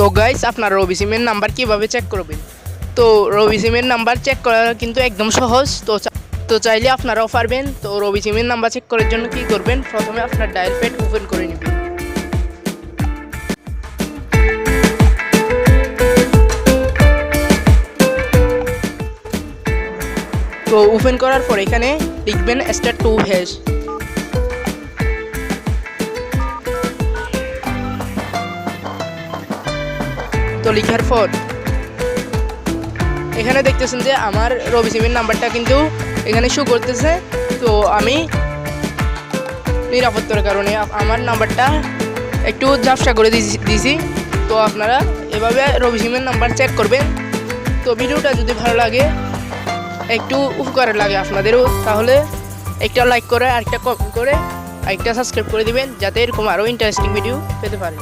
তো গাইস, আপনারা রবি সিমের নাম্বার কিভাবে চেক করবেন? তো রবি সিমের নাম্বার চেক করা কিন্তু একদম সহজ। তো চাইলে আপনারাও পারবেন। তো রবি সিমের নাম্বার চেক করার জন্য কি করবেন, প্রথমে আপনার ডায়াল প্যাড ওপেন করে নেবেন। তো ওপেন করার পর এখানে লিখবেন *2#। তো লেখার পর এখানে দেখতেছেন যে আমার রবি সিমের নাম্বারটা কিন্তু এখানে শো করতেছে। তো আমি নিরাপত্তার কারণে আমার নাম্বারটা একটু ঝাপসা করে দিয়েছি। তো আপনারা এভাবে রবি সিমের নাম্বার চেক করবেন। তো ভিডিওটা যদি ভালো লাগে, একটু উপকার লাগে আপনাদেরও, তাহলে একটা লাইক করে, আরেকটা কমেন্ট করে, আরেকটা সাবস্ক্রাইব করে দিবেন, যাতে এরকম আরও ইন্টারেস্টিং ভিডিও পেতে পারেন।